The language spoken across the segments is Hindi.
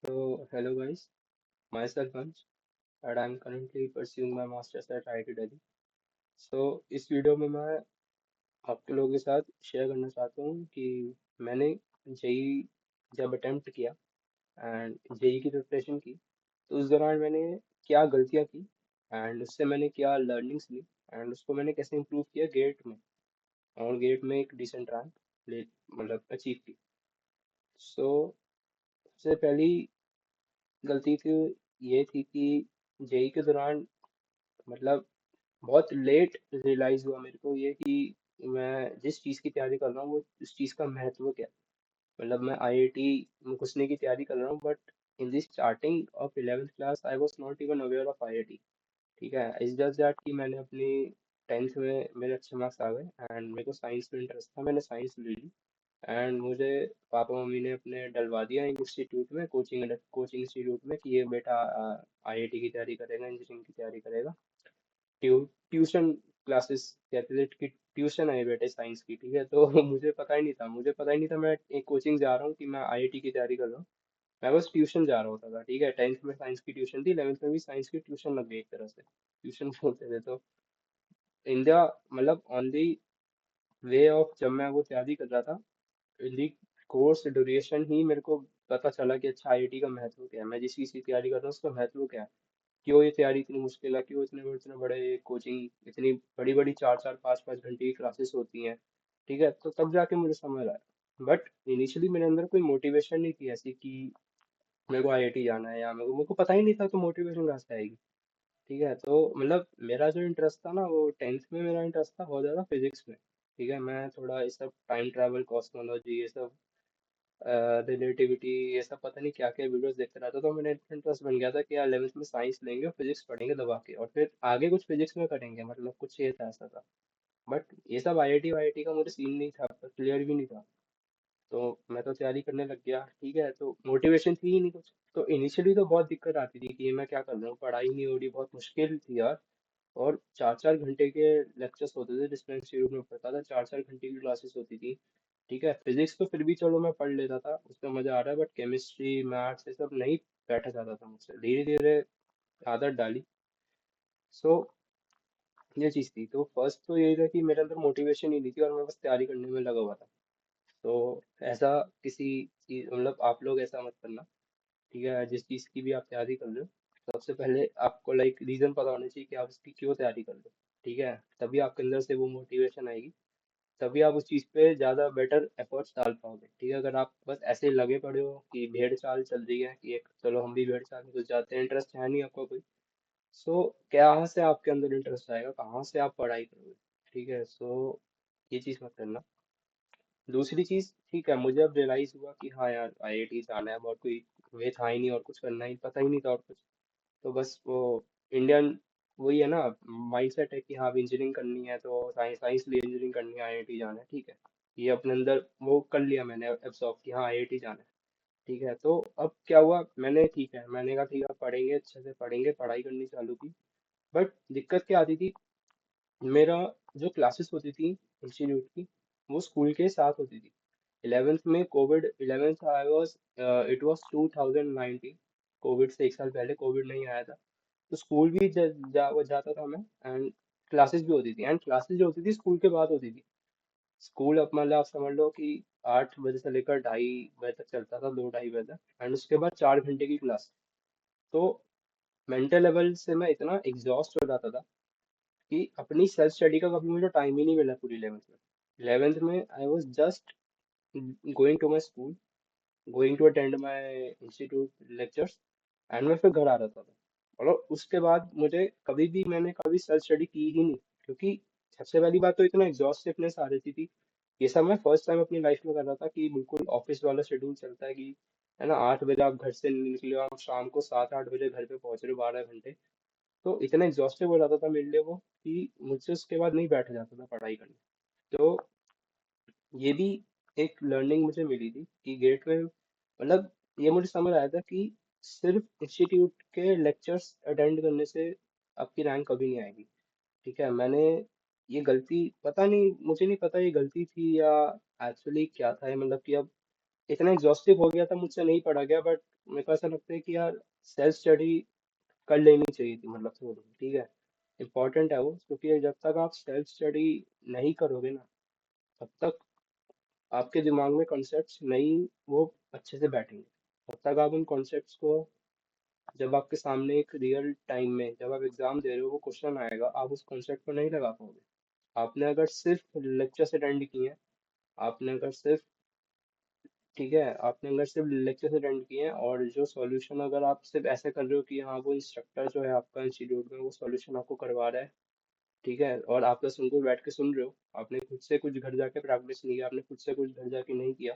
So, hello guys, myself Vansh, and I'm currently pursuing my master's at IIT Delhi. So, इस वीडियो में मैं आपके लोगों के साथ शेयर करना चाहता हूँ कि मैंने जेई जब अटेम्प्ट किया एंड जेई की प्रिपरेशन की, तो उस दौरान मैंने क्या गलतियाँ की एंड उससे मैंने क्या लर्निंग्स ली एंड उसको मैंने कैसे इम्प्रूव किया गेट में, और गेट में एक डिसेंट रैंक ले मतलब अचीव की। सो सबसे पहली गलती थी ये थी कि जेई के दौरान मतलब बहुत लेट रियलाइज हुआ मेरे को ये कि मैं जिस चीज़ की तैयारी कर रहा हूँ वो उस चीज़ का महत्व क्या है। मतलब मैं आईआईटी में घुसने की तैयारी कर रहा हूँ, but in the starting of 11th class I was not even aware of IIT. ठीक है, इट्स जस्ट दैट कि मैंने अपनी 10th में मेरे अच्छे मार्क्स आ गए एंड मेरे को साइंस में इंटरेस्ट था, मैंने साइंस ले ली। एंड मुझे पापा मम्मी ने अपने डलवा दिया इंस्टीट्यूट में, कोचिंग इंस्टीट्यूट में कि ये बेटा आईआईटी की तैयारी करेगा, इंजीनियरिंग की तैयारी करेगा। ट्यूशन क्लासेस कहते थे कि ट्यूशन है बेटे साइंस की। ठीक है, तो मुझे पता ही नहीं था मैं एक कोचिंग जा रहा हूँ कि मैं आईआईटी की तैयारी कर रहा हूँ। मैं बस ट्यूशन जा रहा होता था। ठीक है, 10th में साइंस की ट्यूशन थी, 11th में भी साइंस की ट्यूशन लग गई एक तरह से, ट्यूशन बोलते थे। तो इंडिया मतलब ऑन दी वे ऑफ जब मैं वो तैयारी कर रहा था, इन दी कोर्स ड्यूरेशन ही मेरे को पता चला कि अच्छा आईआईटी का महत्व क्या है, मैं जिस चीज़ की तैयारी कर रहा हूँ उसका महत्व क्या है, क्यों ये तैयारी इतनी मुश्किल है, क्यों इतने बड़े कोचिंग, इतनी बड़ी बड़ी 4-4 5-5 घंटे की क्लासेस होती हैं। ठीक है, तो तब जाके मुझे समझ आया। बट इनिशियली मेरे अंदर कोई मोटिवेशन नहीं थी ऐसी कि मेरे को आईआईटी जाना है, या मेरे को पता ही नहीं था, तो मोटिवेशन कहाँ से आएगी। ठीक है, तो मतलब मेरा जो इंटरेस्ट था ना, वो 10th में मेरा इंटरेस्ट था बहुत ज़्यादा फिजिक्स में। ठीक है, मैं थोड़ा ये सब टाइम ट्रैवल, कॉस्मोलॉजी, ये सब रिलेटिविटी, ये सब पता नहीं क्या क्या वीडियोस देखते रहता, तो मेरा इंटरेस्ट बन गया था कि यार 11th में साइंस लेंगे और फिजिक्स पढ़ेंगे दबा के, और फिर आगे कुछ फिजिक्स में करेंगे, मतलब कुछ ये था, ऐसा था। बट ये सब आईआईटी वाईआईटी का मुझे सीन नहीं था, क्लियर भी नहीं था। तो मैं तो तैयारी करने लग गया। ठीक है, तो मोटिवेशन थी ही नहीं कुछ, तो इनिशियली तो बहुत दिक्कत आती थी कि ये मैं क्या कर रहा हूँ, पढ़ाई नहीं हो रही, बहुत मुश्किल थी यार। और 4-4 घंटे के लेक्चर्स होते थे, जिसमें इंस्टीट्यूट में पढ़ता था, 4-4 घंटे की क्लासेस होती थी। ठीक है, फिजिक्स तो फिर भी चलो मैं पढ़ लेता था, उसमें मजा आ रहा है, बट केमिस्ट्री मैथ्स ये सब नहीं बैठा जाता था मुझसे, धीरे धीरे आदत डाली। सो ये चीज़ थी, तो फर्स्ट तो यही था कि मेरे अंदर मोटिवेशन ही नहीं थी और मैं बस तैयारी करने में लगा हुआ था। तो ऐसा किसी चीज मतलब आप लोग ऐसा मत करना। ठीक है, जिस चीज़ की भी आप तैयारी कर रहे हो, सबसे पहले आपको लाइक रीजन पता होना चाहिए कि आप उसकी क्यों तैयारी कर रहे हो। ठीक है, तभी आपके अंदर से वो मोटिवेशन आएगी, तभी आप उस चीज़ पे ज़्यादा बेटर एफर्ट्स डाल पाओगे। ठीक है, अगर आप बस ऐसे लगे पड़े हो कि भेड़ चाल चल रही है कि एक चलो हम भी भेड़ चाल में घुस जाते हैं, इंटरेस्ट है नहीं आपका कोई, सो कहाँ से आपके अंदर इंटरेस्ट आएगा, कहाँ से आप पढ़ाई करोगे। ठीक है, सो ये चीज़ मत करना। दूसरी चीज़, ठीक है, मुझे अब रियलाइज हुआ कि हाँ यार आईआईटी जाना है, और कोई वे था ही नहीं, और कुछ करना ही पता ही नहीं था और कुछ। तो बस वो इंडियन वही है ना, माइंडसेट है कि हाँ अब इंजीनियरिंग करनी है तो साइंस साइंस लिए इंजीनियरिंग करनी है, आईआईटी जाना है। ठीक है, ये अपने अंदर वो कर लिया मैंने एब्सॉर्ब कि हाँ आईआईटी जाना है। ठीक है, तो अब क्या हुआ, मैंने कहा ठीक है पढ़ेंगे, अच्छे से पढ़ेंगे, पढ़ाई करनी चालू की। बट दिक्कत क्या आती थी, मेरा जो क्लासेस होती थी इंस्टीट्यूट की, वो स्कूल के साथ होती थी। 11th में Covid, 11th I was, it was 2019, Covid से एक साल पहले, कोविड नहीं आया था। तो स्कूल भी जाता था मैं, एंड क्लासेस भी होती थी, एंड क्लासेस जो होती थी स्कूल के बाद होती थी। स्कूल अब मतलब आप समझ लो कि 8 बजे से लेकर 2:30 बजे तक चलता था, 2-2:30 बजे तक, एंड उसके बाद 4 घंटे की क्लास। तो मेंटल लेवल से मैं इतना एग्जॉस्ट हो जाता था कि अपनी सेल्फ स्टडी का कभी मुझे टाइम ही नहीं मिला पूरी 11th में। 11th में I was just going to my school, going to attend my institute lectures, and मैं फिर घर आ जाता था। और उसके बाद मुझे कभी भी मैंने कभी सेल्फ स्टडी की ही नहीं, क्योंकि सबसे पहली बात तो इतना एग्जॉस्टिवनेस आ रही थी। ये सब मैं फर्स्ट टाइम अपनी लाइफ में कर रहा था कि बिल्कुल ऑफिस वाला शेड्यूल चलता है कि है ना, 8 बजे आप घर से निकले हो, आप शाम को 7-8 बजे घर पे पहुंच रहे हो, 12 घंटे। तो इतना एग्जॉस्टिव हो जाता था मेरे लिए वो कि मुझसे उसके बाद नहीं बैठा जाता था पढ़ाई करने। तो ये भी एक लर्निंग मुझे मिली थी कि गेट में मतलब ये मुझे समझ आया था कि सिर्फ इंस्टीट्यूट के लेक्चर्स अटेंड करने से आपकी रैंक कभी नहीं आएगी। ठीक है, मैंने ये गलती, पता नहीं, मुझे नहीं पता ये गलती थी या एक्चुअली क्या था ये, मतलब कि अब इतना एग्जॉस्टिव हो गया था, मुझसे नहीं पढ़ा गया, बट मेरे को ऐसा लगता है कि यार सेल्फ स्टडी कर लेनी चाहिए थी, मतलब थोड़ी, ठीक है। इम्पोर्टेंट है वो, क्योंकि जब तक आप सेल्फ स्टडी नहीं करोगे ना, तब तक आपके दिमाग में कॉन्सेप्ट्स नहीं, वो अच्छे से बैठेंगे। तब तक आप उन कॉन्सेप्ट्स को, जब आपके सामने एक रियल टाइम में जब आप एग्जाम दे रहे हो, वो क्वेश्चन आएगा, आप उस कॉन्सेप्ट को नहीं लगा पाओगे। आपने अगर सिर्फ लेक्चर्स अटेंड किए हैं, आपने अगर सिर्फ, ठीक है, आपने अगर सिर्फ लेक्चर्स अटेंड किए हैं, और जो सॉल्यूशन अगर आप सिर्फ ऐसे कर रहे हो कि हाँ वो इंस्ट्रक्टर जो है आपका इंस्टीट्यूट में वो सॉल्यूशन आपको करवा रहा है, ठीक है, और आप बस उनको बैठ के सुन रहे हो, आपने खुद से कुछ घर जाके प्रैक्टिस नहीं किया, आपने खुद से कुछ घर जाके नहीं किया,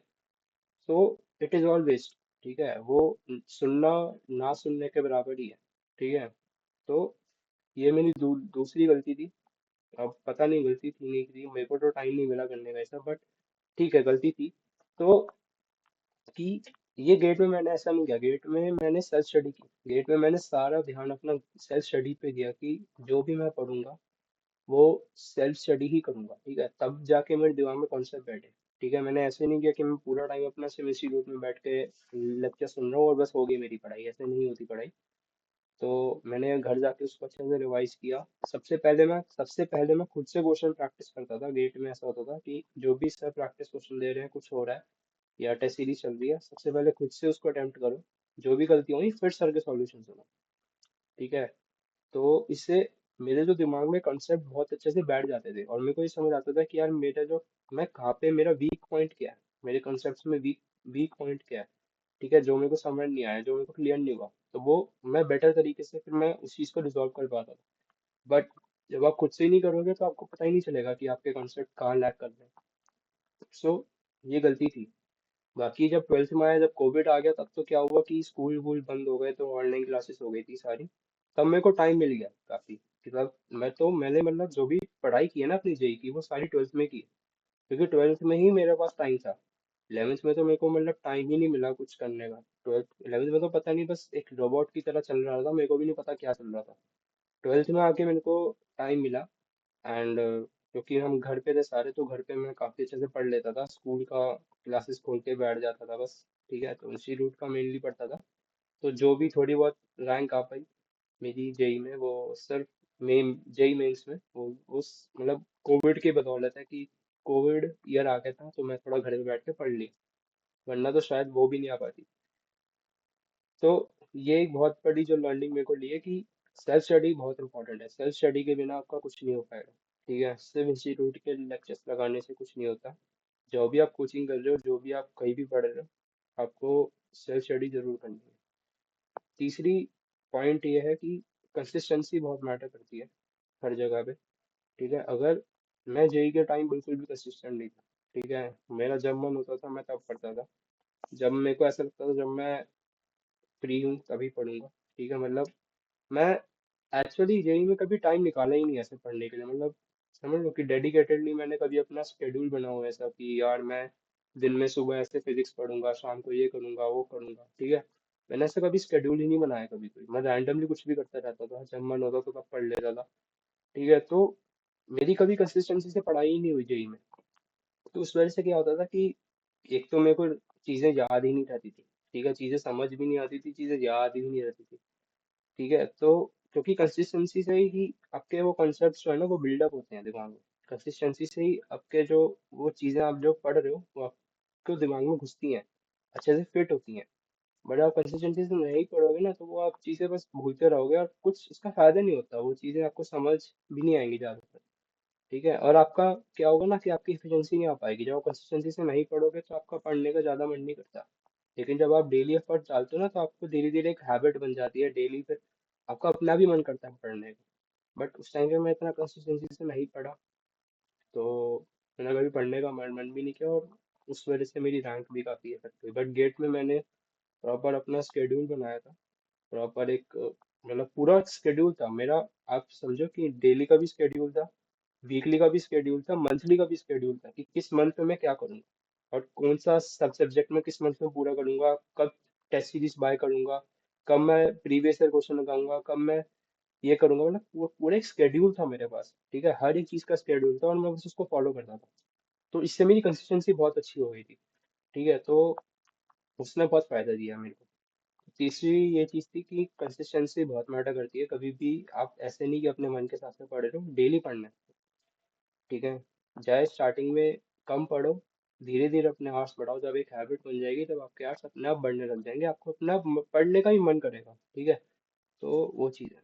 तो इट इज ऑल वेस्ट। ठीक है, वो सुनना ना सुनने के बराबर ही है। ठीक है, तो ये मेरी दूसरी गलती थी। अब पता नहीं गलती थी नहीं थी, मेरे को तो टाइम नहीं मिला करने का ऐसा, बट ठीक है, गलती थी। तो कि ये गेट में मैंने ऐसा नहीं किया, गेट में मैंने सेल्फ स्टडी की, गेट में मैंने सारा ध्यान अपना सेल्फ स्टडी पे दिया कि जो भी मैं पढ़ूंगा वो सेल्फ स्टडी ही करूंगा, ठीक है, तब जाके मेरे दिमाग में कॉन्सेप्ट बैठे। ठीक है, मैंने ऐसे नहीं किया कि मैं पूरा टाइम अपना सिर्फ इंस्टीट्यूट में बैठ के लेक्चर सुन रहा हूँ और बस हो गई मेरी पढ़ाई, ऐसे नहीं होती पढ़ाई। तो मैंने घर जाके उसको अच्छे से रिवाइज किया। सबसे पहले मैं खुद से क्वेश्चन प्रैक्टिस करता था। गेट में ऐसा होता था कि जो भी सर प्रैक्टिस क्वेश्चन दे रहे हैं, कुछ हो रहा है या टेस्ट सीरीज चल रही है, सबसे पहले खुद से उसको अटेम्प्ट करो, जो भी गलती होगी फिर सर के सॉल्यूशन सुनो। ठीक है, तो इससे मेरे जो दिमाग में कंसेप्ट बहुत अच्छे से बैठ जाते थे, और मेरे को ये समझ आता था कि यार मेरा जो, मैं कहाँ पे, मेरा वीक पॉइंट क्या है, मेरे कंसेप्ट में वीक वीक पॉइंट क्या है। ठीक है, जो मेरे को समझ नहीं आया, जो मेरे को क्लियर नहीं हुआ, तो वो मैं बेटर तरीके से फिर मैं उस चीज़ को रिजॉल्व कर पाता था। बट जब आप खुद से ही नहीं करोगे तो आपको पता ही नहीं चलेगा कि आपके कंसेप्ट कहाँ लैग कर रहे हैं। सो ये गलती थी। बाकी जब ट्वेल्थ में आया, जब कोविड आ गया, तब तो क्या हुआ कि स्कूल वूल बंद हो गए, तो ऑनलाइन क्लासेस हो गई थी सारी। तब मेरे को टाइम मिल गया काफी, कि तब मैंने मतलब जो भी पढ़ाई की है ना अपनी जेई की, वो सारी ट्वेल्थ में की, क्योंकि ट्वेल्थ में ही मेरे पास टाइम था। 11th में तो मेरे को मतलब टाइम ही नहीं मिला कुछ करने का। 11th में तो पता नहीं, बस एक रोबोट की तरह चल रहा था, मेरे को भी नहीं पता क्या चल रहा था। 12th में आके मेरे को टाइम मिला। एंड क्योंकि हम घर पे थे सारे, तो घर पे मैं काफ़ी अच्छे से पढ़ लेता था, स्कूल का क्लासेस खोल के बैठ जाता था बस। ठीक है, तो इंस्टीट्यूट का मेनली पढ़ता था। तो जो भी थोड़ी बहुत रैंक आ पाई मेरी जेई में, वो सिर्फ मेन जेई मेंस में, वो उस मतलब कोविड की बदौलत है कि कोविड ईयर आ गया था, तो मैं थोड़ा घर में बैठ के पढ़ लिया, वरना तो शायद वो भी नहीं आ पाती। तो ये एक बहुत बड़ी जो लर्निंग मेरे को ली है कि सेल्फ स्टडी बहुत इंपॉर्टेंट है। सेल्फ स्टडी के बिना आपका कुछ नहीं हो पाएगा। ठीक है, सिर्फ इंस्टीट्यूट के लेक्चर्स लगाने से कुछ नहीं होता। जो भी आप कोचिंग कर रहे हो, जो भी आप कहीं भी पढ़ रहे हो, आपको सेल्फ स्टडी जरूर करनी है। तीसरी पॉइंट ये है कि कंसिस्टेंसी बहुत मैटर करती है हर जगह पे। ठीक है, अगर मैं जेई के टाइम बिल्कुल भी कंसिस्टेंट नहीं था। ठीक है, मेरा जब मन होता था मैं तब पढ़ता था, जब मेरे को ऐसा लगता था जब मैं फ्री हूँ तभी पढ़ूंगा। ठीक है, मतलब मैं एक्चुअली जेई में कभी टाइम निकाला ही नहीं ऐसे पढ़ने के लिए, मतलब समझ लो कि डेडिकेटेडली मैंने कभी अपना स्केड्यूल बना हुआ है ऐसा कि यार मैं दिन में सुबह ऐसे फिजिक्स पढ़ूंगा, शाम को ये करूंगा वो करूंगा। ठीक है, मैंने ऐसा कभी स्केड्यूल ही नहीं बनाया कभी, कोई मैं रैंडमली कुछ भी करता रहता था, जब मन होता तो तब पढ़ लेता था। ठीक है, तो मेरी कभी कंसिस्टेंसी से पढ़ाई ही नहीं हुई जेई में। तो उस वजह से क्या होता था कि एक तो मेरे को चीजें याद ही नहीं रहती थी। ठीक है, चीजें समझ भी नहीं आती थी, चीजें याद ही नहीं रहती थी। ठीक है, तो क्योंकि कंसिस्टेंसी से ही आपके वो कॉन्सेप्ट्स जो है ना वो बिल्डअप होते हैं दिमाग में। कंसिस्टेंसी से ही आपके जो वो चीज़ें आप जो पढ़ रहे हो वो आपके दिमाग में घुसती हैं, अच्छे से फिट होती हैं। बट आप कंसिस्टेंसी से नहीं पढ़ोगे ना, तो वो आप चीज़ें बस भूलते रहोगे और कुछ इसका फायदा नहीं होता, वो चीज़ें आपको समझ भी नहीं आएंगी ज़्यादातर। ठीक है, और आपका क्या होगा ना कि आपकी एफिशिएंसी नहीं आ पाएगी। जब आप कंसिस्टेंसी से नहीं पढ़ोगे तो आपका पढ़ने का ज़्यादा मन नहीं करता। लेकिन जब आप डेली एफर्ट डालते हो ना, तो आपको धीरे धीरे एक हैबिट बन जाती है डेली, फिर आपका अपना भी मन करता है पढ़ने का। बट उस टाइम पे मैं इतना कंसिस्टेंसी से नहीं पढ़ा, तो मैंने कभी पढ़ने का मन भी नहीं किया, और उस वजह से मेरी रैंक भी काफ़ी इफेक्ट हुई। बट गेट में मैंने प्रॉपर अपना स्केड्यूल बनाया था, प्रॉपर एक मतलब पूरा स्केड्यूल था मेरा। आप समझो कि डेली का भी स्केड्यूल था, वीकली का भी स्केड्यूल था, मंथली का भी स्केड्यूल था कि किस मंथ में मैं क्या करूँगा, और कौन सा सब सब्जेक्ट में किस मंथ में पूरा करूँगा, कब टेस्ट सीरीज बाय करूँगा, कब मैं प्रीवियस ईयर क्वेश्चन लगाऊंगा, कब मैं ये करूंगा। मतलब वो पूरा एक स्केड्यूल था मेरे पास। ठीक है, हर एक चीज़ का स्केड्यूल था और मैं बस उसको फॉलो करता था। तो इससे मेरी कंसिस्टेंसी बहुत अच्छी हो गई थी। ठीक है, तो उसने बहुत फायदा दिया मेरे को। तीसरी ये चीज थी कि कंसिस्टेंसी बहुत मैटर करती है। कभी भी आप ऐसे नहीं कि अपने मन के हिसाब से पढ़ रहे हो, डेली पढ़ना है। ठीक है, चाहे स्टार्टिंग में कम पढ़ो, धीरे धीरे अपने आवर्स बढ़ाओ। जब एक हैबिट बन जाएगी तब आपके आवर्स अपने आप बढ़ने लग जाएंगे, आपको अपने आप पढ़ने का ही मन करेगा। ठीक है, तो वो चीज़ है।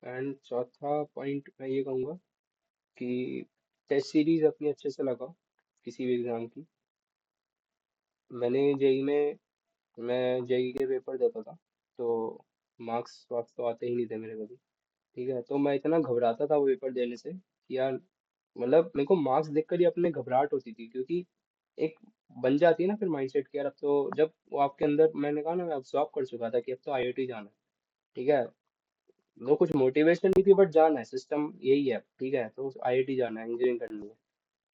एंड चौथा पॉइंट मैं ये कहूँगा कि टेस्ट सीरीज अपनी अच्छे से लगाओ किसी भी एग्जाम की। मैंने जेई में मैं जेई के पेपर देता था, तो मार्क्स वार्क्स तो आते ही नहीं थे मेरे कभी। ठीक है, तो मैं इतना घबराता था वो पेपर देने से कि यार, मतलब मेरे को मार्क्स देखकर ही अपने घबराहट होती थी, क्योंकि एक बन जाती है ना फिर माइंडसेट कि यार अब तो, जब वो आपके अंदर, मैंने कहा ना, मैं अब्सॉर्ब कर चुका था कि अब तो आईआईटी जाना है। ठीक है, वो कुछ मोटिवेशन नहीं थी, बट जाना है, सिस्टम यही है। ठीक है, तो आईआईटी जाना है, इंजीनियरिंग करनी है।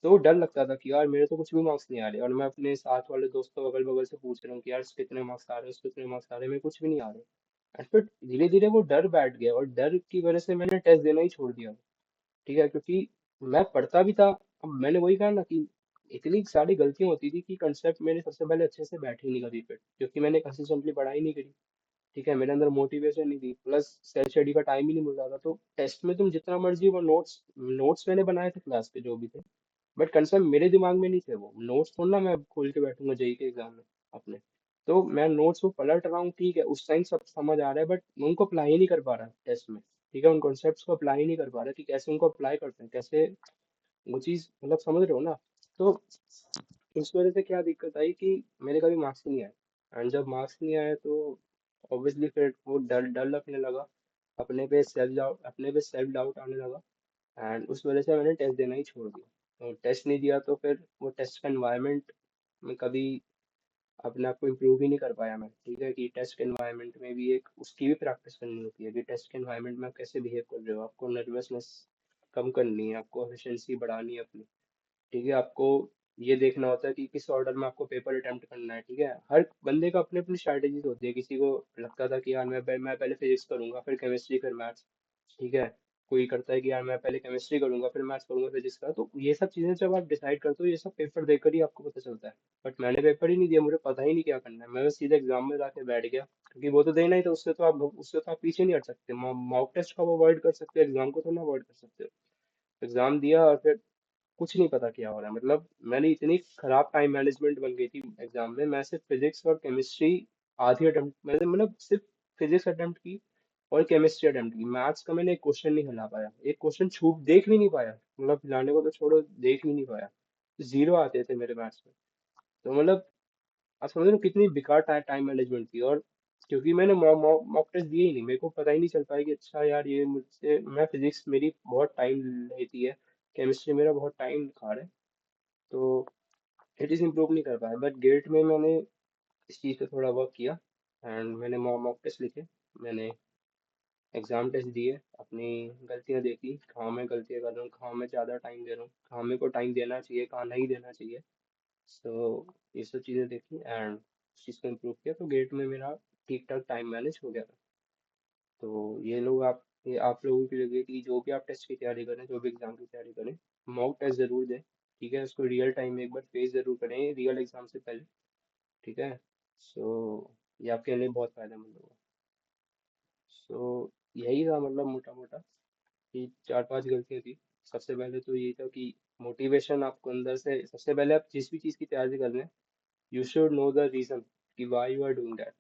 तो डर लगता था कि यार मेरे तो कुछ भी मार्क्स नहीं आ रहे, और मैं अपने साथ वाले दोस्तों अगल बगल से पूछ रहा हूँ कि यार इसके कितने मार्क्स आ रहे हैं, उसके कितने मार्क्स आ रहे हैं, मेरे कुछ भी नहीं आ रहे। एंड फिर धीरे धीरे वो डर बैठ गया, और डर की वजह से मैंने टेस्ट देना ही छोड़ दिया। ठीक है, क्योंकि मैं पढ़ता भी था। अब मैंने वही कहा ना कि इतनी सारी गलतियां होती थी कि कंसेप्ट मेरे सबसे पहले अच्छे से बैठे ही नहीं कभी पे, क्योंकि मैंने कंसिस्टेंटली पढ़ाई नहीं करी। ठीक है, मेरे अंदर मोटिवेशन नहीं थी, प्लस सेल्फ स्टडी का टाइम ही नहीं मिल रहा था। तो टेस्ट में तुम जितना मर्जी वो नोट्स नोट्स मैंने बनाए थे क्लास के जो भी थे, बट कंसेप्ट मेरे दिमाग में नहीं थे। वो नोट्स थोड़ा ना मैं खोल के बैठूंगा जेई के एग्जाम में अपने। तो मैं नोट्स वो पलट रहा हूँ, ठीक है, उस टाइम सब समझ आ रहा है, बट मैं उनको अप्लाई ही नहीं कर पा रहा टेस्ट में। ठीक है, उन कॉन्सेप्ट्स को अप्लाई ही नहीं कर पा रहा कि कैसे उनको अप्लाई करते हैं, कैसे वो चीज़, मतलब समझ रहे हो ना। तो इस वजह से क्या दिक्कत आई कि मेरे कभी मार्क्स नहीं आए। एंड जब मार्क्स नहीं आए तो ऑब्वियसली फिर वो डर डर लगने लगा, अपने पे सेल्फ डाउट आने लगा। एंड उस वजह से मैंने टेस्ट देना ही छोड़ दिया, और टेस्ट नहीं दिया तो फिर वो टेस्ट का एनवायरनमेंट में कभी अपने आप को इम्प्रूव ही नहीं कर पाया मैं। ठीक है, कि टेस्ट के एनवायरनमेंट में भी एक उसकी भी प्रैक्टिस करनी होती है कि टेस्ट के एनवायरनमेंट में आप कैसे बिहेव कर रहे हो, आपको नर्वसनेस कम करनी है, आपको एफिशिएंसी बढ़ानी है अपनी। ठीक है, आपको ये देखना होता है कि किस ऑर्डर में आपको पेपर अटेम्प्ट करना है। ठीक है, हर बंदे का अपनी अपनी स्ट्रैटेजीज होती है। किसी को लगता था कि यार मैं पहले फिजिक्स करूंगा फिर केमिस्ट्री फिर मैथ्स। ठीक है, कोई करता है कि यार मैं पहले केमिस्ट्री करूंगा फिर मैथ्स करूंगा फिजिक्स का। तो ये सब चीजें जब आप डिसाइड करते हो, ये सब पेपर देकर ही आपको पता चलता है। बट मैंने पेपर ही नहीं दिया, मुझे पता ही नहीं क्या करना है, मैं बस सीधे एग्जाम में जाके बैठ गया, क्योंकि वो तो देना ही था। उससे तो आप पीछे नहीं हट सकते। मॉक टेस्ट को अवॉइड कर सकते हो, एग्जाम को तो ना अवॉइड कर सकते हो। एग्जाम दिया और फिर कुछ नहीं पता क्या हो रहा है। मतलब मैंने इतनी खराब टाइम मैनेजमेंट बन गई थी एग्जाम में, मैं सिर्फ फिजिक्स और केमिस्ट्री आधी अटेम्प्ट, मैंने मतलब सिर्फ फिजिक्स अटेम्प्ट की और केमिस्ट्री अटेम्प्ट की। मैथ्स का मैंने एक क्वेश्चन नहीं हिला पाया, एक क्वेश्चन छू देख भी नहीं पाया, मतलब हिलाने को तो छोड़ो, देख भी नहीं पाया। जीरो आते थे मेरे मैथ्स में। तो मतलब आप समझ रहे हो कितनी बेकार टाइम मैनेजमेंट थी। और क्योंकि मैंने मॉक टेस्ट दिए ही नहीं, मेरे को पता ही नहीं चल पाया कि अच्छा यार ये मुझसे, मैं फिजिक्स मेरी बहुत टाइम लेती है, केमिस्ट्री मेरा बहुत टाइम खा रहा है। तो इट इज़ इम्प्रूव नहीं कर पाया। बट गेट में मैंने इस चीज़ पे थोड़ा वर्क किया, एंड मैंने मॉक टेस्ट लिखे, मैंने एग्ज़ाम टेस्ट दिए, अपनी गलतियाँ देखी, कहाँ मैं गलतियाँ कर रहा हूँ, कहाँ मैं ज़्यादा टाइम दे रहा हूँ, कहाँ मेरे को टाइम देना चाहिए, कहाँ नहीं देना चाहिए। सो ये सब चीज़ें देखी एंड उस चीज़ को इम्प्रूव किया, तो गेट में मेरा ठीक ठाक टाइम मैनेज हो गया था। तो ये आप लोगों के लिए कि जो भी आप टेस्ट की तैयारी करें, जो भी एग्ज़ाम की तैयारी करें, मॉक टेस्ट ज़रूर दें। ठीक है, उसको रियल टाइम में एक बार फेस ज़रूर करें रियल एग्ज़ाम से पहले। ठीक है, सो ये आपके लिए बहुत फायदेमंद होगा। सो यही था, मतलब मोटा मोटा कि चार पांच गलतियाँ थी। सबसे पहले तो ये था कि मोटिवेशन आपको अंदर से, सबसे पहले आप जिस भी चीज़ की तैयारी कर रहे हैं, you should know the reason कि why you are doing that.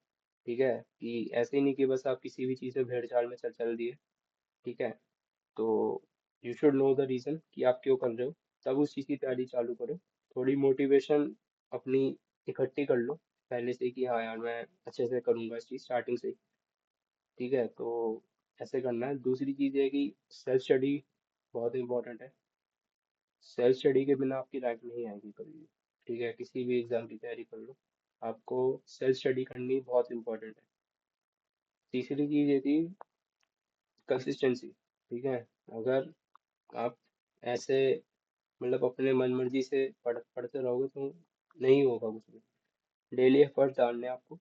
ठीक है, कि ऐसे ही नहीं कि बस आप किसी भी चीज़ में भेड़ चाल में चल चल दिए। ठीक है, तो you should know the reason कि आप क्यों कर रहे हो, तब उस चीज़ की तैयारी चालू करो। थोड़ी मोटिवेशन अपनी इकट्ठी कर लो पहले से कि हाँ यार मैं अच्छे से करूँगा इस चीज़ स्टार्टिंग से ही। ठीक है, तो ऐसे करना है। दूसरी चीज़ है कि सेल्फ स्टडी बहुत इंपॉर्टेंट है। सेल्फ स्टडी के बिना आपकी रैंक नहीं आएगी कभी भी। ठीक है, किसी भी एग्ज़ाम की तैयारी कर लो, आपको सेल्फ स्टडी करनी बहुत इंपॉर्टेंट है। तीसरी चीज़ ये थी कंसिस्टेंसी। ठीक है, अगर आप ऐसे, मतलब अपने मन मर्जी से पढ़ते रहोगे तो नहीं होगा कुछ भी। डेली एफर्ट डालने हैं आपको,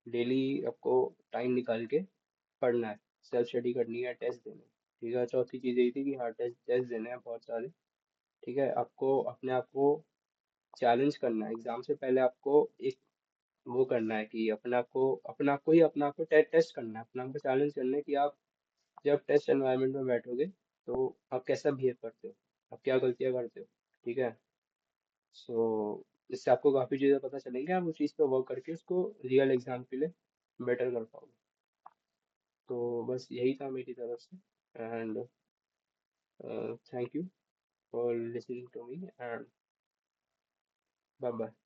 डेली आपको टाइम निकाल के पढ़ना है, सेल्फ स्टडी करनी है, टेस्ट देना है। ठीक है, चौथी चीज़ यही थी कि हाँ टेस्ट टेस्ट देने हैं बहुत सारे। ठीक है, आपको अपने आप को चैलेंज करना है। एग्जाम से पहले आपको एक वो करना है कि अपना आप को टेस्ट करना है, अपना आप को चैलेंज करना है कि आप जब टेस्ट एनवायरनमेंट में बैठोगे तो आप कैसा बिहेव करते हो, आप क्या गलतियां करते हो। ठीक है। सो इससे आपको काफ़ी चीज़ें पता चलेंगे, आप उस चीज़ पे वर्क करके उसको रियल एग्जाम के लिए बेटर कर पाओगे। तो बस यही था मेरी तरफ से। And thank you for listening to me and bye bye.